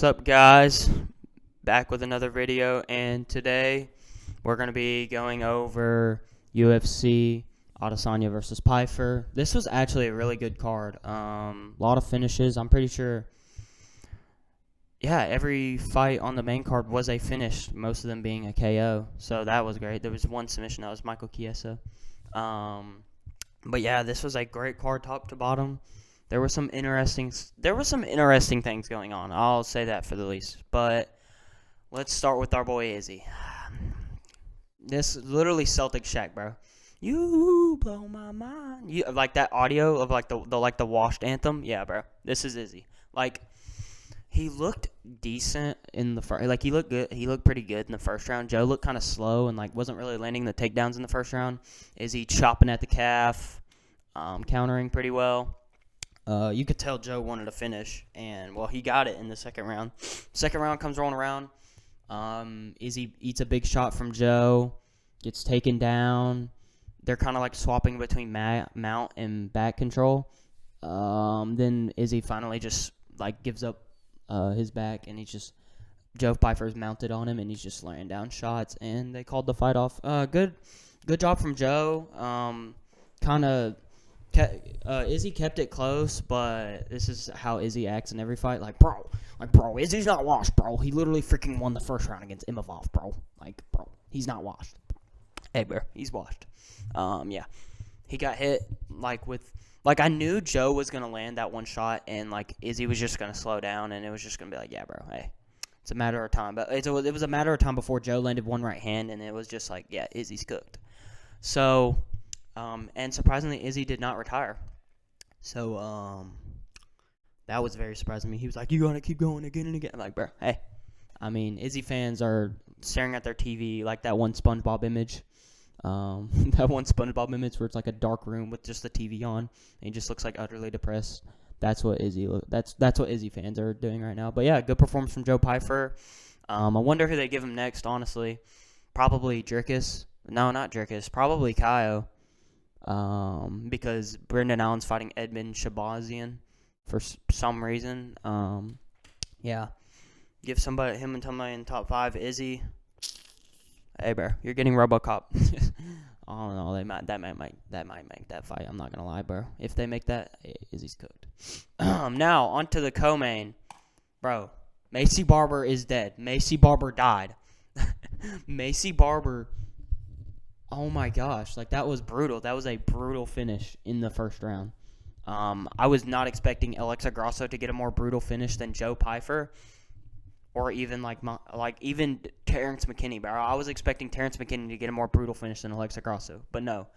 What's up, guys? Back with another video, and today we're going to be going over UFC Adesanya versus Pyfer. This was actually a really good card. A lot of finishes. I'm pretty sure, every fight on the main card was a finish, most of them being a KO. So that was great. There was one submission, that was Michael Chiesa. But yeah, this was a great card top to bottom. There were some interesting things going on. I'll say that for the least. But let's start with our boy Izzy. This literally Celtic Shack, bro. You blow my mind. You like that audio of like the washed anthem? Yeah, bro. This is Izzy. Like, he looked decent in the first. Like, he looked good. He looked pretty good in the first round. Joe looked kind of slow and like wasn't really landing the takedowns in the first round. Izzy chopping at the calf, countering pretty well. You could tell Joe wanted to finish, and, well, he got it in the second round. Second round comes rolling around. Izzy eats a big shot from Joe, gets taken down. They're kind of like swapping between mount and back control. Then Izzy finally just like gives up his back, and Joe Pyfer's mounted on him, and he's just laying down shots, and they called the fight off. Good job from Joe. Izzy kept it close, but this is how Izzy acts in every fight. Bro, Izzy's not washed, bro. He literally freaking won the first round against Imavov, bro. Bro, he's not washed. Hey, bro, he's washed. Yeah. He got hit, I knew Joe was going to land that one shot, and, Izzy was just going to slow down, and it was just going to be like, yeah, bro, hey. It's a matter of time. But it was a matter of time before Joe landed one right hand, and it was just like, yeah, Izzy's cooked. So... and surprisingly, Izzy did not retire. So, that was very surprising to me. He was like, "You gotta keep going again and again." I'm like, bro, hey. I mean, Izzy fans are staring at their TV like that one SpongeBob image. That one SpongeBob image where it's like a dark room with just the TV on, and he just looks like utterly depressed. That's what That's what Izzy fans are doing right now. But yeah, good performance from Joe Pyfer. I wonder who they give him next. Honestly, probably Dricus. No, not Dricus. Probably Kaio. Because Brendan Allen's fighting Edmund Shabazian for some reason. Yeah. Give him and somebody in top 5. Izzy. Hey, bro, you're getting RoboCop. I don't know. That might make that fight. I'm not gonna lie, bro. If they make that, Izzy's cooked. Now onto the co-main, bro. Macy Barber is dead. Macy Barber died. Macy Barber. Oh my gosh, that was brutal. That was a brutal finish in the first round. I was not expecting Alexa Grasso to get a more brutal finish than Joe Pyfer, or even even Terrence McKinney, bro. I was expecting Terrence McKinney to get a more brutal finish than Alexa Grasso, but no.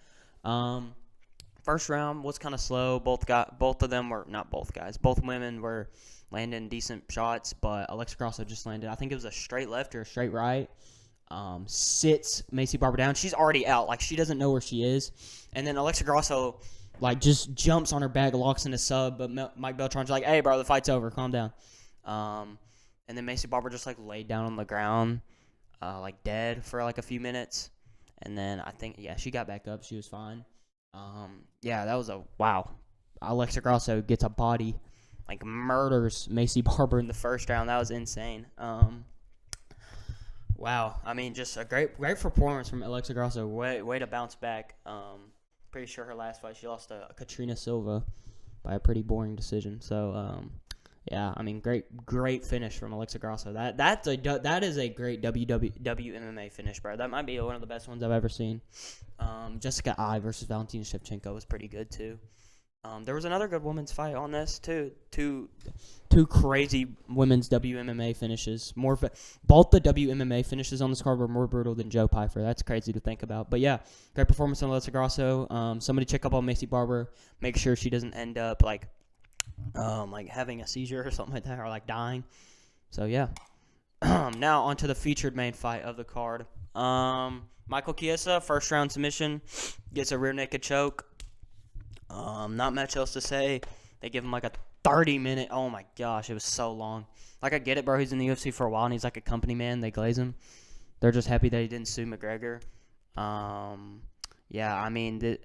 First round was kind of slow. Both women were landing decent shots, but Alexa Grasso just landed. I think it was a straight left or a straight right. Sits Macy Barber down. She's already out. She doesn't know where she is. And then Alexa Grasso, just jumps on her back, locks in a sub. But Mike Beltran's like, hey, bro, the fight's over. Calm down. And then Macy Barber just, laid down on the ground, dead for, a few minutes. And then I think, she got back up. She was fine. That was wow. Alexa Grasso gets a body, murders Macy Barber in the first round. That was insane. Wow, I mean, just a great performance from Alexa Grasso. Way to bounce back. Pretty sure her last fight she lost to Katrina Silva by a pretty boring decision. So, I mean, great finish from Alexa Grasso. That is a great WMMA finish, bro. That might be one of the best ones I've ever seen. Jessica Ai versus Valentina Shevchenko was pretty good too. There was another good women's fight on this too. Two crazy women's WMMA finishes. Both the WMMA finishes on this card were more brutal than Joe Pyfer. That's crazy to think about. But yeah, great performance on Alexa Grasso. Somebody check up on Macy Barber. Make sure she doesn't end up having a seizure or something like that, or dying. So yeah. Now onto the featured main fight of the card. Michael Chiesa, first round submission, gets a rear naked choke. Not much else to say. They give him a 30-minute. Oh my gosh, it was so long. I get it, bro. He's in the UFC for a while, and he's a company man. They glaze him. They're just happy that he didn't sue McGregor. I mean,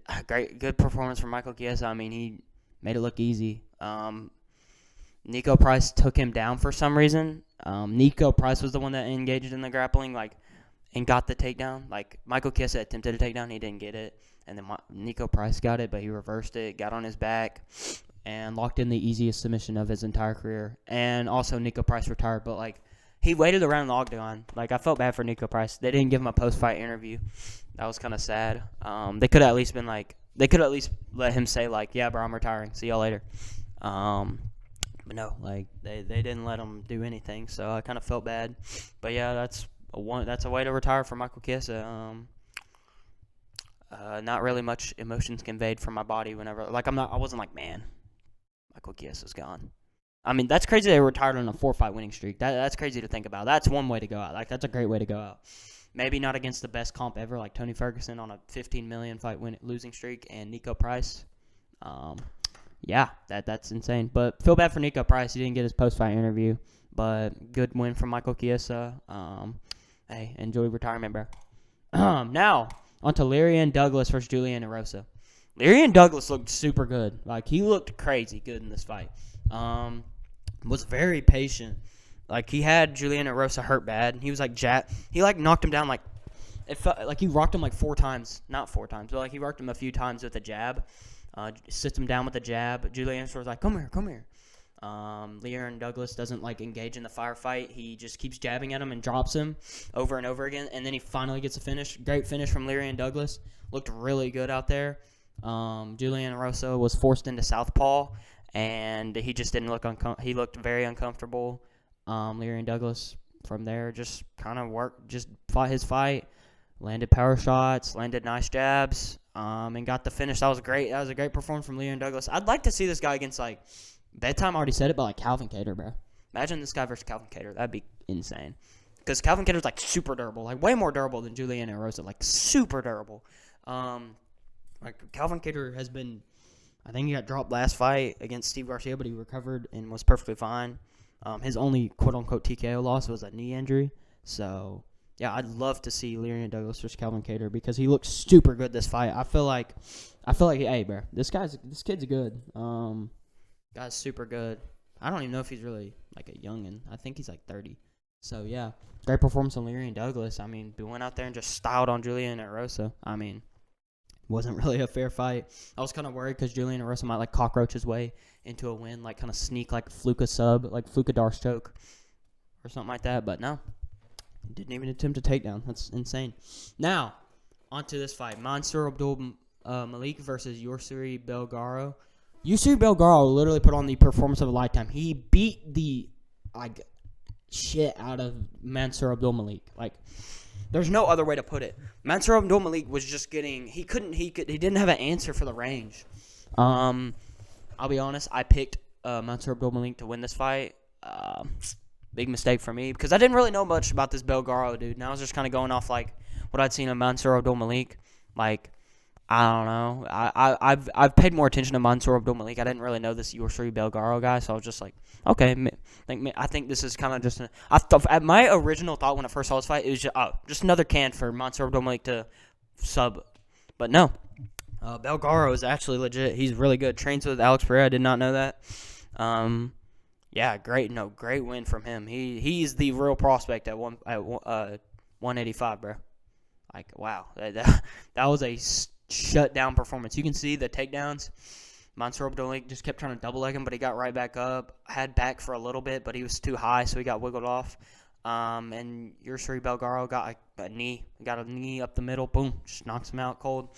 good performance from Michael Chiesa. I mean, he made it look easy. Nico Price took him down for some reason. Nico Price was the one that engaged in the grappling, and got the takedown. Michael Chiesa attempted a takedown, he didn't get it, and then Nico Price got it, but he reversed it, got on his back, and locked in the easiest submission of his entire career. And also Nico Price retired, but he waited around the octagon. I felt bad for Nico Price. They didn't give him a post-fight interview. That was kind of sad. They could have at least let him say yeah, bro, I'm retiring. See y'all later. But no, they didn't let him do anything, so I kind of felt bad. But yeah, that's a way to retire for Michael Chiesa. Not really much emotions conveyed from my body whenever I wasn't man, Michael Chiesa's gone. I mean, that's crazy they retired on a 4-fight winning streak. That's crazy to think about. That's one way to go out. That's a great way to go out. Maybe not against the best comp ever, like Tony Ferguson on a 15 million fight losing streak, and Nico Price. Yeah, that's insane. But feel bad for Nico Price. He didn't get his post-fight interview. But good win from Michael Chiesa. Hey, enjoy retirement, bro. Now, on to Lyrian Douglas versus Julian Erosa. Lyrian Douglas looked super good. He looked crazy good in this fight. Was very patient. He had Julian Erosa hurt bad. He was he knocked him down it felt like he rocked him 4 times. Not 4 times, but he rocked him a few times with a jab. Sits him down with a jab. Julian Erosa was come here. Lyrian Douglas doesn't engage in the firefight. He just keeps jabbing at him and drops him over and over again, and then he finally gets a finish. Great finish from Lyrian Douglas. Looked really good out there. Julian Erosa was forced into southpaw, and he just didn't look he looked very uncomfortable. Lyrian Douglas from there just kind of just fought his fight, landed power shots, landed nice jabs, and got the finish. That was great. That was a great performance from Lyrian Douglas. I'd like to see this guy against Bedtime already said it, but Calvin Kattar, bro. Imagine this guy versus Calvin Kattar. That'd be insane. Because Calvin Kattar's super durable, way more durable than Julian Erosa, super durable. Calvin Kattar has been, I think he got dropped last fight against Steve Garcia, but he recovered and was perfectly fine. His only quote-unquote TKO loss was a knee injury. So, yeah, I'd love to see Lyrian Douglas versus Calvin Kattar because he looks super good this fight. I feel like, hey, bro, this kid's good. Guy's super good. I don't even know if he's really a youngin'. I think he's 30. So, yeah, great performance on Lyrian Douglas. I mean, we went out there and just styled on Julian Erosa. I mean, wasn't really a fair fight. I was kind of worried because Julian Erosa might cockroach his way into a win, kind of sneak Fluka sub, Fluka Darce choke or something like that. But no, didn't even attempt a takedown. That's insane. Now, on to this fight. Mansour Abdul Malik versus Yusri Belgaro. Yusri Belgaro literally put on the performance of a lifetime. He beat the shit out of Mansour Abdul Malik. There's no other way to put it. Mansour Abdul Malik was just getting he didn't have an answer for the range. I'll be honest, I picked Mansour Abdul Malik to win this fight. Big mistake for me because I didn't really know much about this Belgaro dude. And I was just kind of going off what I'd seen of Mansour Abdul Malik. I don't know. I've paid more attention to Mansour Abdul Malik. I didn't really know this Yusri Belgaro guy, so I was just okay. I think this is kind of just. My original thought when I first saw this fight, it was just another can for Mansour Abdul Malik to sub, but no. Belgaro is actually legit. He's really good. Trains with Alex Pereira. I did not know that. Yeah, great win from him. He's the real prospect at 185, bro. Wow, that was a shutdown performance. You can see the takedowns. Mansour Abdul Malik just kept trying to double leg him, but he got right back up. Had back for a little bit, but he was too high, so he got wiggled off. And Yusri Belgaro got a knee. Got a knee up the middle. Boom, just knocks him out cold.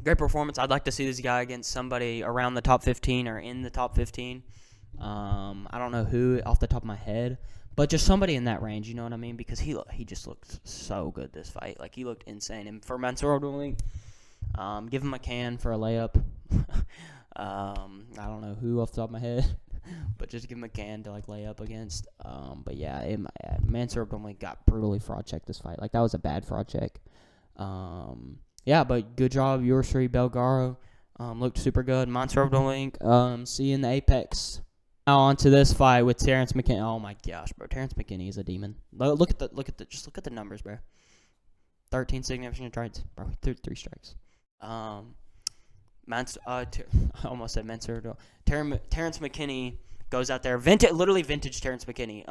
Great performance. I'd like to see this guy against somebody around the top 15 or in the top 15. I don't know who off the top of my head, but just somebody in that range, you know what I mean? Because he just looked so good this fight. He looked insane. And for Mansour Abdul Malik, give him a can for a layup. I don't know who off the top of my head, but just give him a can to lay up against. But yeah, Mansour Abdul Malik got brutally fraud checked this fight. That was a bad fraud check. Yeah, but good job, Yusri Belgaro. Looked super good. Mansour Abdul Malik, see you in the Apex. Now on to this fight with Terrence McKinney. Oh my gosh, bro, Terrence McKinney is a demon. Look at the numbers, bro. 13 significant strikes, bro. 3 strikes. I almost said Mansour. Terrence McKinney goes out there, literally vintage Terrence McKinney.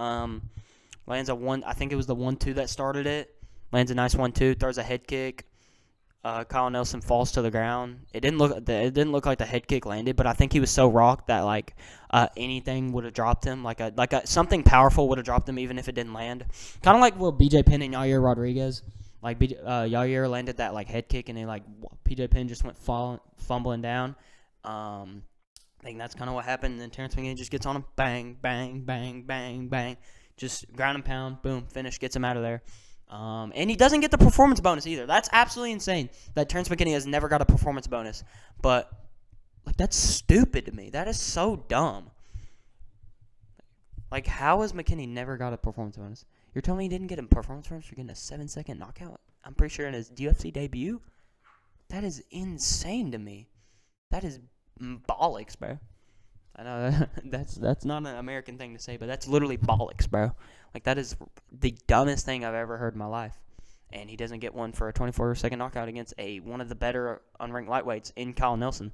Lands a one. I think it was the 1-2 that started it. Lands a nice 1-2. Throws a head kick. Kyle Nelson falls to the ground. It didn't look like the head kick landed, but I think he was so rocked that like anything would have dropped him. Something powerful would have dropped him even if it didn't land. Kind of like what BJ Penn and Yair Rodriguez. Like Yair landed that like head kick and then like BJ Penn just went fumbling down. I think that's kind of what happened. And then Terrence McKinney just gets on him, bang, bang, bang, bang, bang, just ground and pound, boom, finish, gets him out of there. And he doesn't get the performance bonus either. That's absolutely insane that Terrence McKinney has never got a performance bonus. But, like, that's stupid to me. That is so dumb. Like, how has McKinney never got a performance bonus? You're telling me he didn't get a performance bonus for getting a 7-second knockout? I'm pretty sure in his UFC debut? That is insane to me. That is bollocks, bro. I know that's not an American thing to say, but that's literally bollocks, bro. Like, that is the dumbest thing I've ever heard in my life. And he doesn't get one for a 24-second knockout against one of the better unranked lightweights in Kyle Nelson.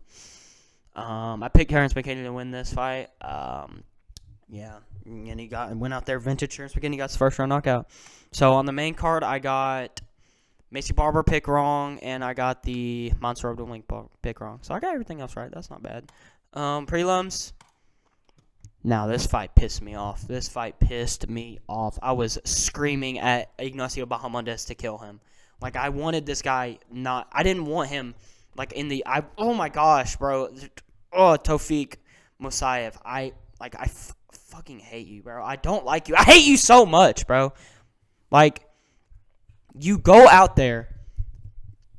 I picked Terrence McKinney to win this fight. Yeah, and he went out there vintage. Terrence McKinney got his first round knockout. So on the main card, I got Macy Barber pick wrong, and I got the Mansour Abdul pick wrong. So I got everything else right. That's not bad. Prelims. Now, this fight pissed me off. I was screaming at Ignacio Bahamondes to kill him. Like, I wanted this guy I didn't want him, like, oh my gosh, bro. Oh, Tawfiq Musayev. I fucking hate you, bro. I don't like you. I hate you so much, bro. Like, you go out there,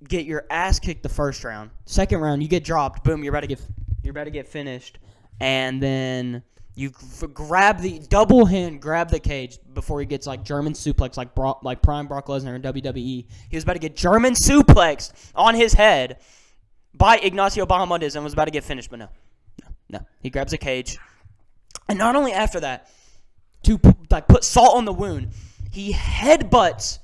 get your ass kicked the first round. Second round, you get dropped. Boom, you're about to get finished. And then you grab the cage before he gets, like, German suplex, like prime Brock Lesnar in WWE. He was about to get German suplexed on his head by Ignacio Bahamondes and was about to get finished, but no. He grabs a cage. And not only after that, to put salt on the wound, he headbutts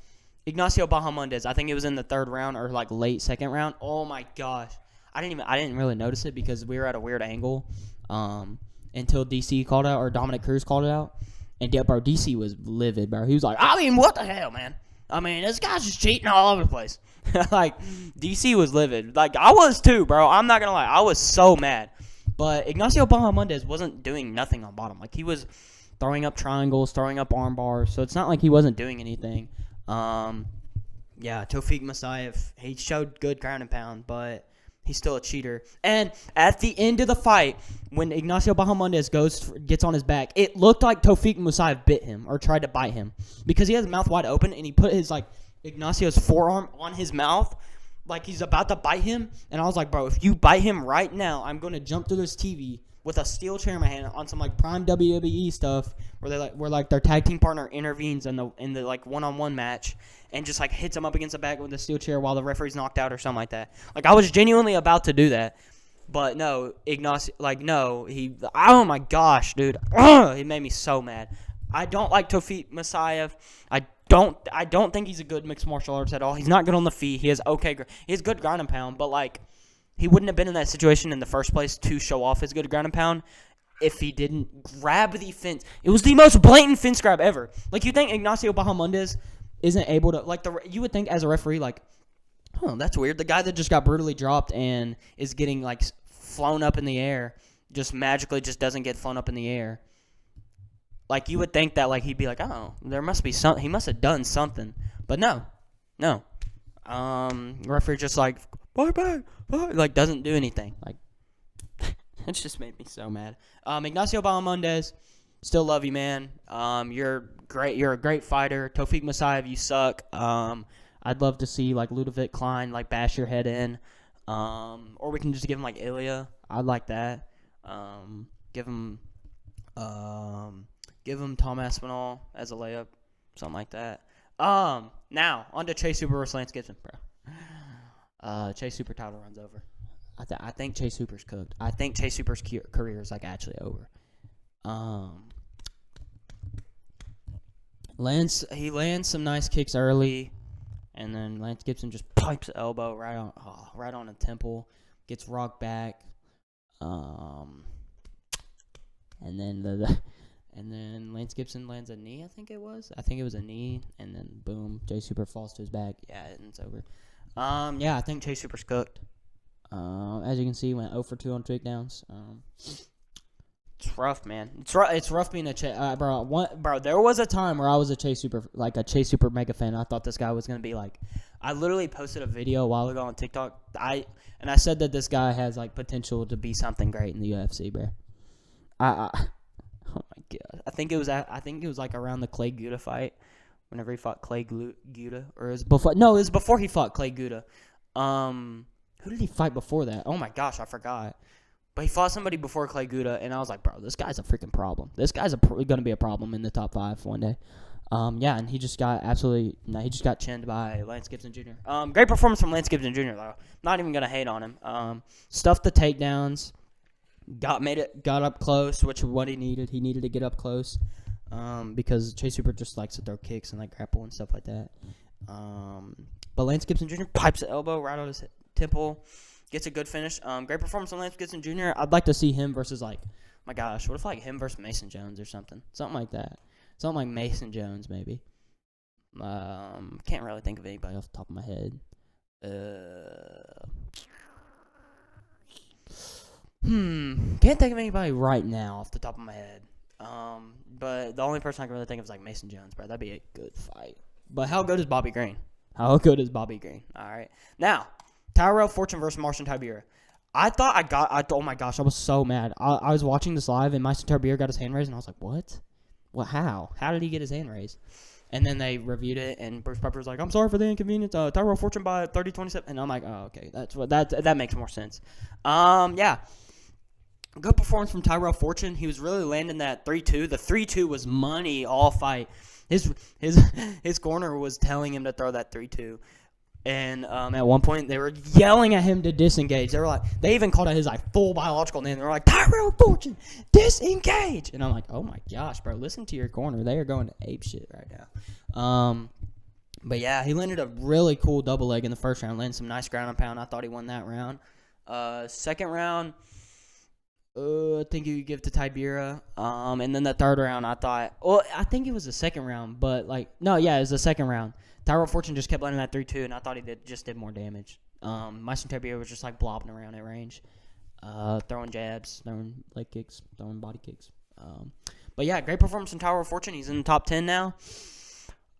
Ignacio Bahamondes. I think it was in the third round or, like, late second round. Oh my gosh. I didn't really notice it because we were at a weird angle until DC called out or Dominic Cruz called it out. And yeah, bro, DC was livid, bro. He was like, I mean, what the hell, man? I mean, this guy's just cheating all over the place. Like, DC was livid. Like, I was too, bro. I'm not gonna lie. I was so mad. But Ignacio Bahamondes wasn't doing nothing on bottom. Like, he was throwing up triangles, throwing up arm bars. So it's not like he wasn't doing anything. Yeah, Tawfiq Musayev, he showed good ground and pound, but he's still a cheater. And at the end of the fight, when Ignacio Bahamondes gets on his back, it looked like Tawfiq Musayev bit him or tried to bite him because he has his mouth wide open and he put his, like, Ignacio's forearm on his mouth like he's about to bite him. And I was like, bro, if you bite him right now, I'm going to jump through this TV with a steel chair in my hand on some, like, prime WWE stuff where their tag team partner intervenes in the like one-on-one match and just, like, hits him up against the back with a steel chair while the referee's knocked out or something like that. Like, I was genuinely about to do that. But no, Ignacio, like, no, oh my gosh, dude. It made me so mad. I don't like Tawfiq Musayev. I don't think he's a good mixed martial artist at all. He's not good on the feet. He has good ground and pound, but, like, he wouldn't have been in that situation in the first place to show off his good ground and pound if he didn't grab the fence. It was the most blatant fence grab ever. Like, you think Ignacio Bahamondes isn't able to, like, you would think as a referee, like, oh, that's weird. The guy that just got brutally dropped and is getting, like, flown up in the air just magically just doesn't get flown up in the air. Like, you would think that, like, he'd be like, oh, there must be something. He must have done something. But no. Referee just, like, bye, like, doesn't do anything. Like, it just made me so mad. Ignacio Bahamondes, still love you, man. You're great. You're a great fighter. Tawfiq Musayev, you suck. I'd love to see, like, Ludovic Klein, like, bash your head in. Or we can just give him, like, Ilya. I'd like that. Give him Tom Aspinall as a layup, something like that. Now on to Chase Hooper versus Lance Gibson, bro. Chase Hooper title runs over. I think Chase Hooper's cooked. I think Chase Hooper's career is, like, actually over. He lands some nice kicks early, and then Lance Gibson just pipes the elbow right on the temple. gets rocked back. And then and then Lance Gibson lands a knee, I think it was a knee, and then boom, Chase Super falls to his back. Yeah, and it's over. Yeah, I think Chase Super's cooked. As you can see, went 0 for 2 on takedowns. It's rough, man. It's rough being a Chase. Bro, there was a time where I was a Chase Super mega fan. I thought this guy was gonna be like. I literally posted a video a while ago on TikTok. I said that this guy has like potential to be something great in the UFC, bro. Oh my god. I think it was like around the Clay Guida fight, whenever he fought Clay Guida, or it was before. No, it was before he fought Clay Guida. Who did he fight before that? Oh my gosh, I forgot. But he fought somebody before Clay Guida, and I was like, bro, this guy's a freaking problem. This guy's going to be a problem in the top 5 one day. Yeah, and he just got chinned by Lance Gibson Jr. Great performance from Lance Gibson Jr. though. Not even gonna hate on him. Stuffed the takedowns, got up close, which is what he needed. He needed to get up close, because Chase Super just likes to throw kicks and like grapple and stuff like that. But Lance Gibson Jr. pipes the elbow right on his temple. Gets a good finish. Great performance from Lance Gibson Jr. I'd like to see him versus my gosh, what if like him versus Mason Jones or something like that. Something like Mason Jones maybe. Can't really think of anybody off the top of my head. Can't think of anybody right now off the top of my head. But the only person I can really think of is like Mason Jones, bro. That'd be a good fight. But how good is Bobby Green? All right. Now, Tyrell Fortune versus Marcin Tybura. Oh my gosh, I was so mad. I was watching this live, and Marcin Tybura got his hand raised, and I was like, what? Well, how? How did he get his hand raised? And then they reviewed it, and Bruce Pepper was like, I'm sorry for the inconvenience. Tyrell Fortune by 30-27. And I'm like, oh, okay. That makes more sense. Yeah. Good performance from Tyrell Fortune. He was really landing that 3-2. The 3-2 was money all fight. His corner was telling him to throw that 3-2. And at one point, they were yelling at him to disengage. They even called out his full biological name. They were like, Tyrell Fortune, disengage. And I'm like, oh my gosh, bro, listen to your corner. They are going to ape shit right now. But yeah, he landed a really cool double leg in the first round. Landed some nice ground and pound. I thought he won that round. Second round, I think you could give to Tybura. And then the third round, I think it was the second round, but it was the second round. Tyrell Fortune just kept landing that 3-2, and I thought he did more damage. Marcin Tybura was just blobbing around at range, throwing jabs, throwing leg kicks, throwing body kicks. But yeah, great performance from Tyrell Fortune. He's in the top 10 now.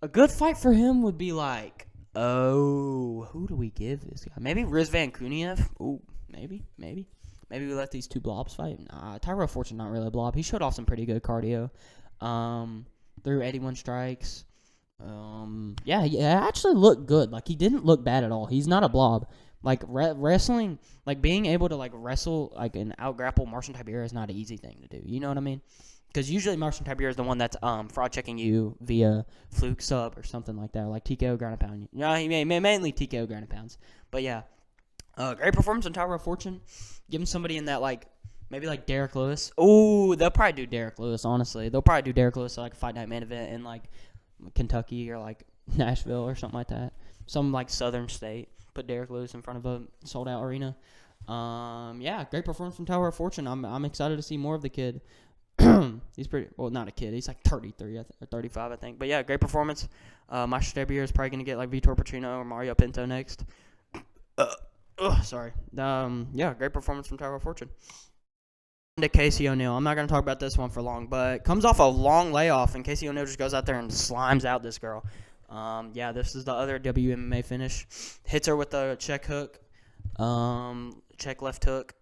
A good fight for him would be who do we give this guy? Maybe Rizvan Kuniev. Ooh, maybe. Maybe we let these two blobs fight. Nah, Tyrell Fortune not really a blob. He showed off some pretty good cardio. Threw 81 strikes. Yeah, he actually looked good. He didn't look bad at all. He's not a blob. Wrestling, being able to wrestle and out grapple Marcin Tybura is not an easy thing to do. You know what I mean? Because usually Marcin Tybura is the one that's fraud checking you via fluke sub or something like that, like TKO ground and pound. No, he mainly TKO ground and pounds. But yeah, great performance on Tyrell Fortune. Give him somebody in that maybe Derek Lewis. Oh, they'll probably do Derek Lewis. Honestly, they'll probably do Derek Lewis at a fight night main event in Kentucky or Nashville or something like that. Some southern state. Put Derek Lewis in front of a sold out arena. Yeah, great performance from Tyrell Fortune. I'm excited to see more of the kid. He's not a kid. He's 33 or 35, I think. But yeah, great performance. Marcin Tybura is probably gonna get Vitor Petrino or Mario Pinto next. Sorry. Yeah, great performance from Tyrell Fortune. To Casey O'Neill. I'm not going to talk about this one for long, but comes off a long layoff, and Casey O'Neill just goes out there and slimes out this girl. Yeah, this is the other WMMA finish. Hits her with a check hook, check left hook,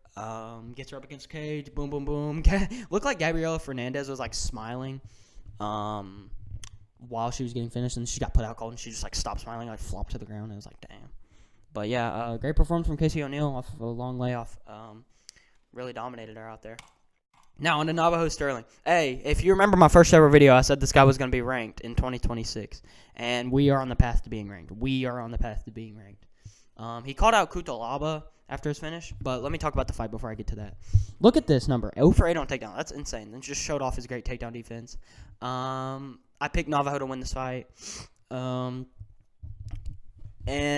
gets her up against the cage, boom, boom, boom. Looked like Gabriela Fernandez was smiling while she was getting finished, and she got put out cold, and she just stopped smiling, flopped to the ground, and it was damn. But yeah, great performance from Casey O'Neill off of a long layoff. Really dominated her out there. Now, on to Navajo Sterling. Hey, if you remember my first ever video, I said this guy was going to be ranked in 2026. And we are on the path to being ranked. He called out Kutalaba after his finish, but let me talk about the fight before I get to that. Look at this number. 0 for 8 on takedown. That's insane. That just showed off his great takedown defense. I picked Navajo to win this fight. And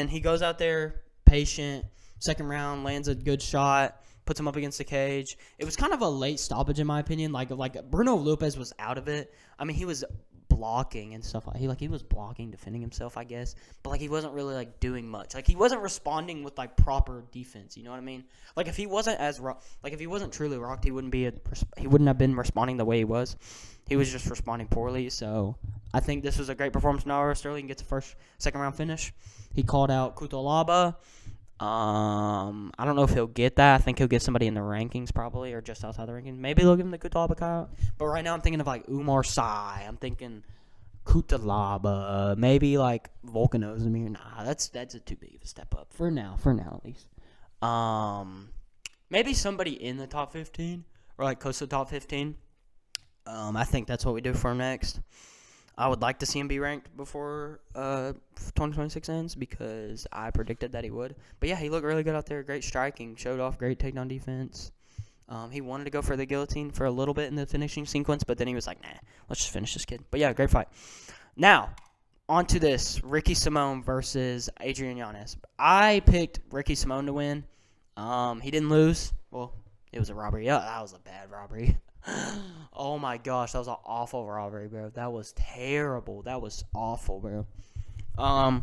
he goes out there patient. Second round, lands a good shot, puts him up against the cage. It was kind of a late stoppage in my opinion. Like Bruno Lopez was out of it. I mean, he was blocking and stuff. He was blocking, defending himself, I guess. But like he wasn't really like doing much. Like he wasn't responding with like proper defense. You know what I mean? Like if he wasn't if he wasn't truly rocked, he wouldn't have been responding the way he was. He was just responding poorly. So I think this was a great performance from Aljamain Sterling. Gets a second round finish. He called out Kutolaba. I don't know if he'll get that. I think he'll get somebody in the rankings probably, or just outside the rankings. Maybe they'll give him the Kutalaba out. But right now I'm thinking of like Umar Sy. I'm thinking Kutalaba. Maybe like Volkan Ozdemir. Nah, that's too big of a step up for now at least. Maybe somebody in the top 15 or like close to the top 15. I think that's what we do for him next. I would like to see him be ranked before 2026 ends because I predicted that he would. But, yeah, he looked really good out there. Great striking. Showed off great takedown defense. He wanted to go for the guillotine for a little bit in the finishing sequence, but then he was like, nah, let's just finish this kid. But, yeah, great fight. Now, on to this. Ricky Simón versus Adrian Yanez. I picked Ricky Simón to win. He didn't lose. Well, it was a robbery. Yeah, that was a bad robbery. Oh my gosh, that was an awful robbery, bro. That was terrible. That was awful, bro. I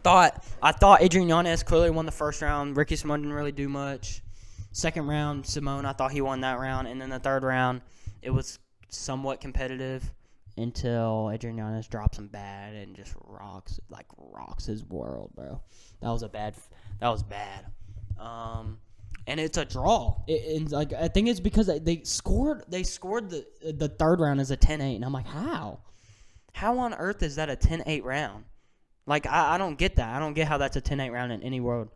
thought Adrian Yanez clearly won the first round. Ricky Simón didn't really do much. Second round, Simón, I thought he won that round, and then the third round, it was somewhat competitive until Adrian Yanez drops him bad and just rocks his world, bro. That was bad. And it's a draw. I think it's because they scored the third round as a 10-8, and I'm like, how? How on earth is that a 10-8 round? Like I don't get that. I don't get how that's a 10-8 round in any world.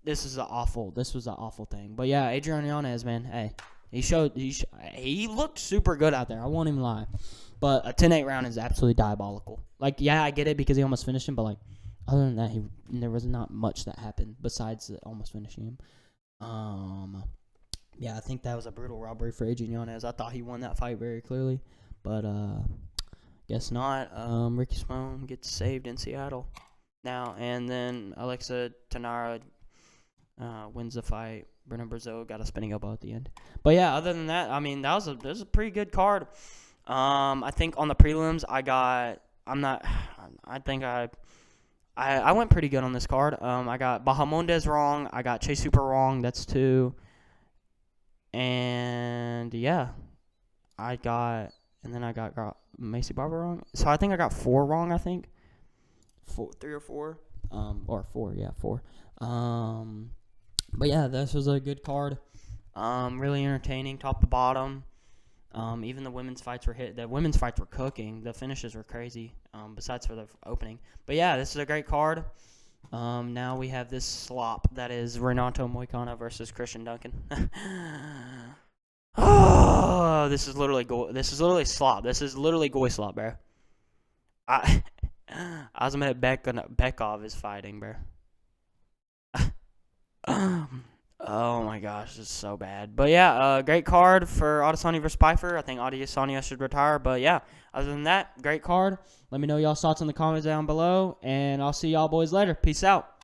This was an awful thing. But yeah, Adrian Yanez, man, hey, he looked super good out there. I won't even lie. But a 10-8 round is absolutely diabolical. Like, yeah, I get it because he almost finished him, but like, other than that, there was not much that happened besides almost finishing him. Yeah, I think that was a brutal robbery for Adrian Yanez. I thought he won that fight very clearly, but guess not. Ricky Simón gets saved in Seattle now, and then Alexa Tanara wins the fight. Brennan Brazil got a spinning elbow at the end. But yeah, other than that, I mean, that was a pretty good card. I think on the prelims, I went pretty good on this card. I got Bahamondes wrong. I got Chase Super wrong. That's 2. And, yeah. I got Macy Barber wrong. So, I think I got 4 wrong, I think. 3 or 4. Or 4, yeah, 4. But, yeah, this was a good card. Really entertaining, top to bottom. Even the women's fights were cooking. The finishes were crazy, besides for the opening. But, yeah, this is a great card. Now we have this slop that is Renato Moicano versus Christian Duncan. Oh, this is literally slop. This is literally goy slop, bro. Azamet Bekov is fighting, bro. Oh my gosh, this is so bad. But yeah, great card for Adesanya versus Pyfer. I think Adesanya should retire. But yeah, other than that, great card. Let me know y'all's thoughts in the comments down below, and I'll see y'all boys later. Peace out.